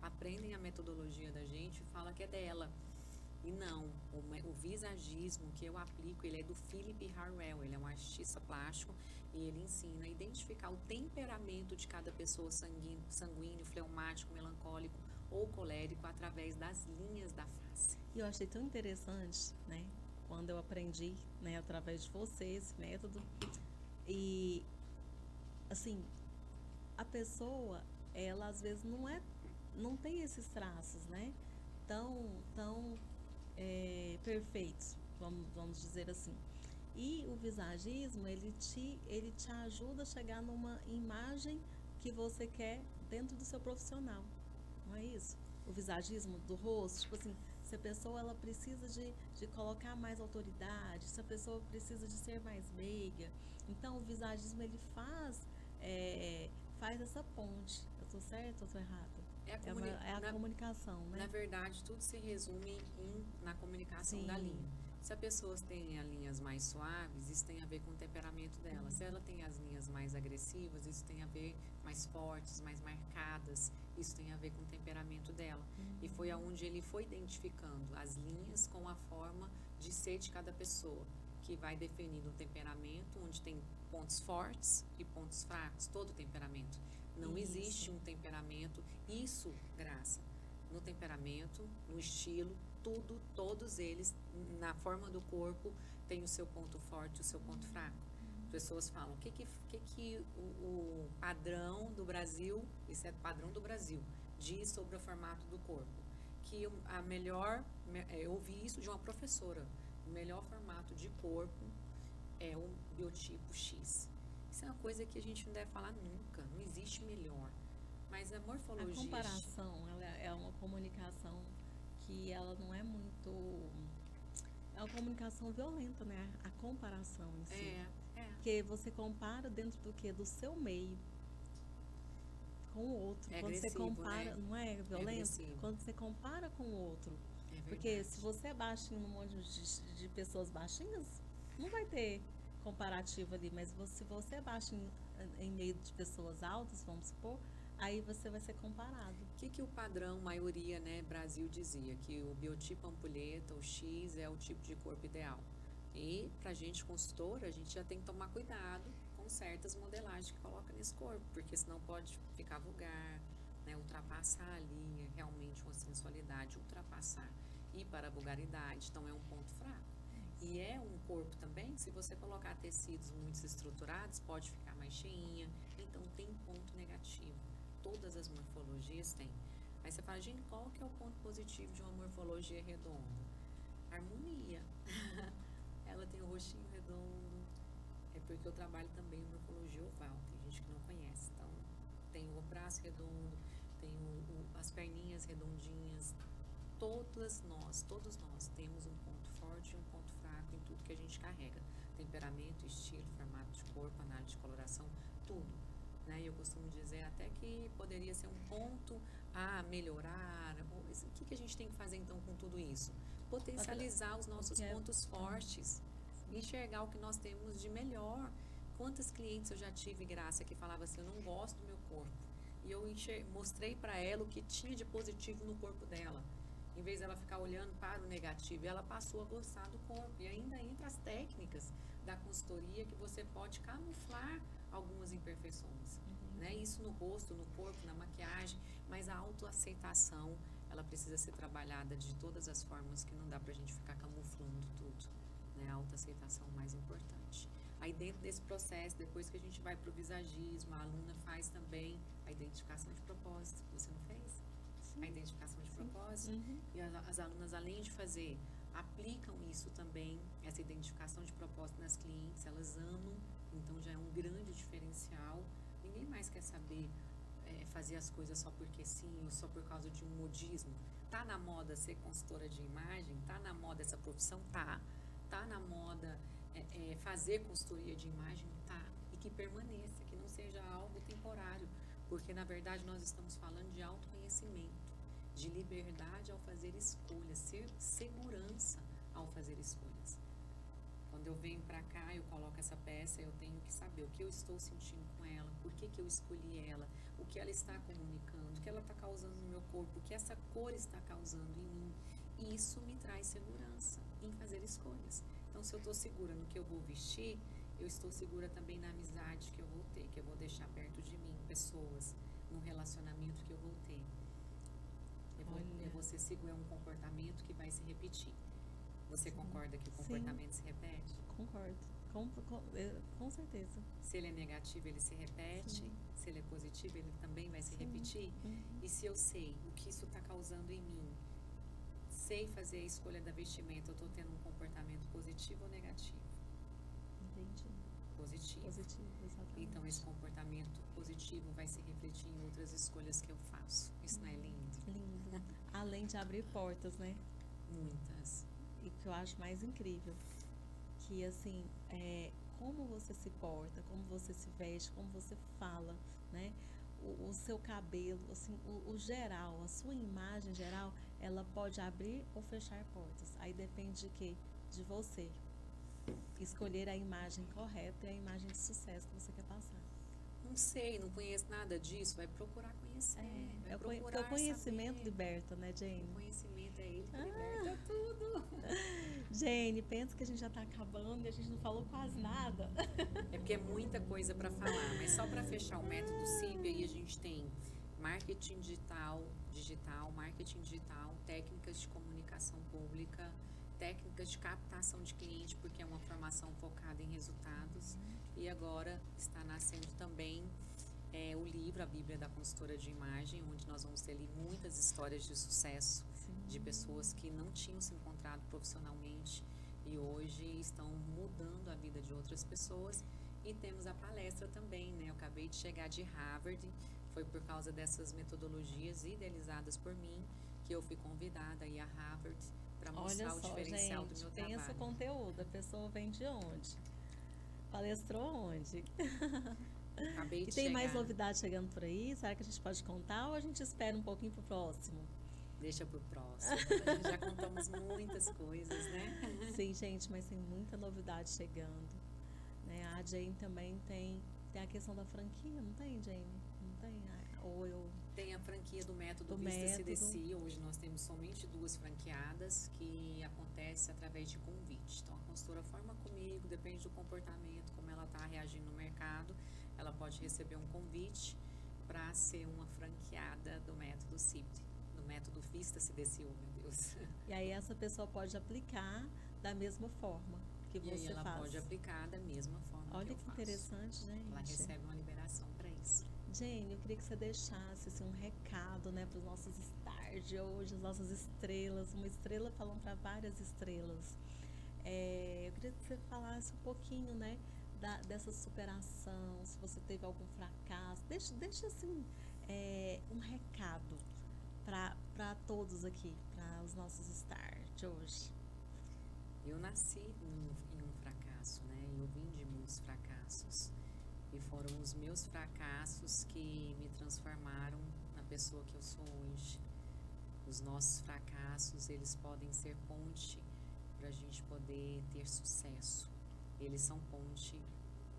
aprendem a metodologia da gente e falam que é dela. E não, o visagismo que eu aplico, ele é do Philip Harwell, ele é um artista plástico e ele ensina a identificar o temperamento de cada pessoa, sanguíneo, fleumático, melancólico ou colérico, através das linhas da face. E eu achei tão interessante, né, quando eu aprendi, né, através de você, esse método, e, assim, a pessoa, ela às vezes não tem esses traços, né, tão perfeitos, vamos dizer assim. E o visagismo, ele te ajuda a chegar numa imagem que você quer dentro do seu profissional, não é isso? O visagismo do rosto, tipo assim, se a pessoa ela precisa de colocar mais autoridade, se a pessoa precisa de ser mais meiga, então o visagismo ele faz essa ponte. Eu estou certa ou estou errada? É a comunicação, né? Na verdade, tudo se resume na comunicação. Sim. Da linha. Se a pessoa tem as linhas mais suaves, isso tem a ver com o temperamento dela. Se ela tem as linhas mais agressivas, isso tem a ver mais fortes, mais marcadas, isso tem a ver com o temperamento dela. E foi aonde ele foi identificando as linhas com a forma de ser de cada pessoa, que vai definindo o temperamento, onde tem pontos fortes e pontos fracos, todo temperamento. Não existe um temperamento, isso, Graça, no temperamento, no estilo, todos eles, na forma do corpo, tem o seu ponto forte e o seu ponto fraco. Pessoas falam, o que o padrão do Brasil, isso é padrão do Brasil, diz sobre o formato do corpo? Que eu ouvi isso de uma professora, o melhor formato de corpo é o biotipo X. Isso é uma coisa que a gente não deve falar nunca, não existe melhor. Mas a morfologia... A comparação, ela é uma comunicação que ela não é muito... É uma comunicação violenta, né? A comparação em si. Porque você compara dentro do quê? Do seu meio com o outro. Quando você compara, né? Não é violento? Quando você compara com o outro. Porque se você é baixinho num monte de pessoas baixinhas, não vai ter comparativo ali, mas se você é baixo em meio de pessoas altas, vamos supor, aí você vai ser comparado. O que o padrão maioria, né, Brasil dizia? Que o biotipo ampulheta, o X, é o tipo de corpo ideal. E pra gente consultora, a gente já tem que tomar cuidado com certas modelagens que coloca nesse corpo, porque senão pode ficar vulgar, né, ultrapassar ali realmente uma sensualidade, ultrapassar, ir para a vulgaridade, então é um ponto fraco. E é um corpo também, se você colocar tecidos muito estruturados, pode ficar mais cheinha. Então, tem ponto negativo. Todas as morfologias têm. Aí você fala, gente, qual que é o ponto positivo de uma morfologia redonda? Harmonia. Ela tem o rostinho redondo. É porque eu trabalho também em morfologia oval. Tem gente que não conhece. Então, tem o braço redondo, tem as perninhas redondinhas. Todos nós temos um ponto forte e um ponto fraco em tudo que a gente carrega. Temperamento, estilo, formato de corpo, análise de coloração, tudo. Né? E eu costumo dizer até que poderia ser um ponto a melhorar. O que a gente tem que fazer então com tudo isso? Potencializar os nossos pontos fortes, enxergar o que nós temos de melhor. Quantas clientes eu já tive, Graça, que falava assim, eu não gosto do meu corpo. E eu mostrei para ela o que tinha de positivo no corpo dela. Em vez dela ficar olhando para o negativo, ela passou a gostar do corpo. E ainda entra as técnicas da consultoria que você pode camuflar algumas imperfeições. Né? Isso no rosto, no corpo, na maquiagem. Mas a autoaceitação, ela precisa ser trabalhada de todas as formas, que não dá pra gente ficar camuflando tudo. Né? A autoaceitação é o mais importante. Aí dentro desse processo, depois que a gente vai pro visagismo, a aluna faz também a a identificação de propósito. Você não fez? Sim. A identificação de Sim. propósito. Uhum. E as alunas, além de fazer, aplicam isso também, essa identificação de propósito nas clientes, elas amam, então já é um grande diferencial. Ninguém mais quer saber fazer as coisas só porque sim, ou só por causa de um modismo. Tá na moda ser consultora de imagem? Tá na moda essa profissão? Tá na moda fazer consultoria de imagem? Tá. E que permaneça, que não seja algo temporário, porque na verdade nós estamos falando de autoconhecimento, de liberdade ao fazer escolhas, segurança ao fazer escolhas. Quando eu venho para cá, eu coloco essa peça, eu tenho que saber o que eu estou sentindo com ela, por que eu escolhi ela, o que ela está comunicando, o que ela está causando no meu corpo, o que essa cor está causando em mim. E isso me traz segurança em fazer escolhas. Então, se eu estou segura no que eu vou vestir, eu estou segura também na amizade que eu vou ter, que eu vou deixar perto de mim, pessoas, no relacionamento que eu vou ter. Eu vou ser segura, é um comportamento que vai se repetir. Você concorda que o comportamento se repete? Concordo. Com certeza. Se ele é negativo, ele se repete. Sim. Se ele é positivo, ele também vai se repetir. Uhum. E se eu sei o que isso está causando em mim, sei fazer a escolha da vestimenta, eu estou tendo um comportamento positivo ou negativo? Entendi. Positivo. Positivo, exatamente. Então, esse comportamento positivo vai se refletir em outras escolhas que eu faço. Isso não é lindo? Lindo. Além de abrir portas, né? Muitas. E o que eu acho mais incrível, que assim, como você se porta, como você se veste, como você fala, né? O seu cabelo, assim, o geral, a sua imagem geral, ela pode abrir ou fechar portas. Aí depende de quê? De você. Escolher a imagem correta e a imagem de sucesso que você quer passar. Não sei, não conheço nada disso, vai procurar conhecer. Vai procurar porque o conhecimento saber. Liberta, né, Jane? O conhecimento é ele que liberta tudo. Jane, pensa que a gente já está acabando e a gente não falou quase nada. É porque é muita coisa para falar, mas só para fechar o método CIP, aí a gente tem marketing digital, marketing digital, técnicas de comunicação pública, técnicas de captação de cliente, porque é uma formação focada em resultados. E agora está nascendo também o livro, a Bíblia da Consultora de Imagem, onde nós vamos ter ali muitas histórias de sucesso. Sim. De pessoas que não tinham se encontrado profissionalmente e hoje estão mudando a vida de outras pessoas. E temos a palestra também, né? Eu acabei de chegar de Harvard, foi por causa dessas metodologias idealizadas por mim que eu fui convidada a ir a Harvard para mostrar o diferencial do meu trabalho. Tem esse conteúdo, a pessoa vem de onde? Palestrou onde? Acabei de e tem chegar. mais novidades chegando por aí? Será que a gente pode contar ou a gente espera um pouquinho pro próximo? Deixa pro próximo. Já contamos muitas coisas, né? Sim, gente, mas tem muita novidade chegando. Né? A Jane também tem a questão da franquia, não tem, Jane? Não tem? Tem a franquia do método Vista-se Deci. Hoje nós temos somente 2 franqueadas, que acontece através de convite. Então a consultora forma comigo, depende do comportamento, como ela está reagindo no mercado, ela pode receber um convite para ser uma franqueada do método CIP, do método Vista-se Deci, oh meu Deus. E aí essa pessoa pode aplicar da mesma forma que você faz. E aí ela pode aplicar da mesma forma que eu faço. Olha que interessante, gente. Ela recebe uma liberação para isso. Jane, eu queria que você deixasse assim, um recado, né, para os nossos stars de hoje, as nossas estrelas, uma estrela falando para várias estrelas. Eu queria que você falasse um pouquinho, né, dessa superação, se você teve algum fracasso. Deixa assim, um recado para todos aqui, para os nossos stars de hoje. Eu nasci em um fracasso, né? Eu vim de muitos fracassos. E foram os meus fracassos que me transformaram na pessoa que eu sou hoje. Os nossos fracassos, eles podem ser ponte para a gente poder ter sucesso. Eles são ponte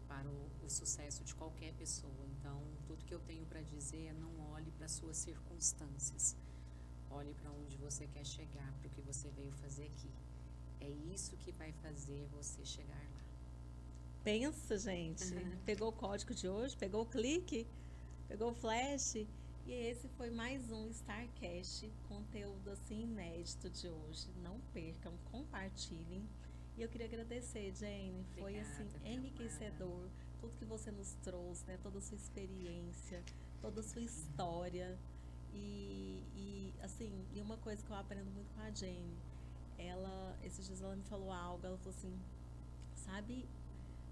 para o sucesso de qualquer pessoa. Então, tudo que eu tenho para dizer é não olhe para as suas circunstâncias. Olhe para onde você quer chegar, para o que você veio fazer aqui. É isso que vai fazer você chegar lá. Pensa, gente. Pegou o código de hoje, pegou o clique, pegou o flash. E esse foi mais um StarCast, conteúdo assim inédito de hoje. Não percam, compartilhem. E eu queria agradecer, Jane. Foi assim enriquecedor tudo que você nos trouxe, né? Toda a sua experiência, toda a sua história. Assim, e uma coisa que eu aprendo muito com a Jane, esses dias ela me falou algo, ela falou assim, sabe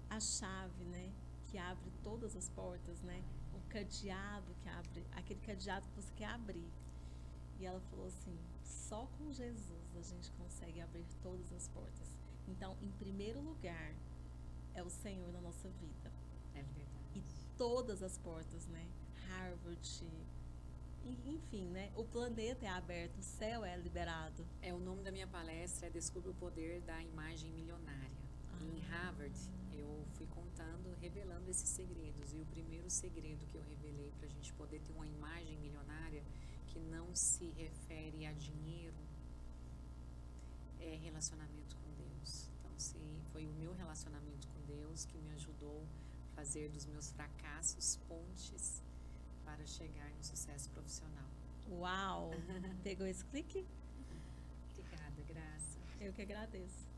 a chave, né, que abre todas as portas, né? O cadeado que abre, aquele cadeado que você quer abrir. E ela falou assim, só com Jesus a gente consegue abrir todas as portas. Então, em primeiro lugar, é o Senhor na nossa vida. É verdade. E todas as portas, né? Harvard, enfim, né? O planeta é aberto, o céu é liberado. O nome da minha palestra é Descubra o Poder da Imagem Milionária. Em Harvard, eu fui contando, revelando esses segredos. E o primeiro segredo que eu revelei para a gente poder ter uma imagem milionária que não se refere a dinheiro é relacionamento com Deus. Então, foi o meu relacionamento com Deus que me ajudou a fazer dos meus fracassos pontes para chegar no sucesso profissional. Uau! Pegou esse clique? Obrigada, Graça. Eu que agradeço.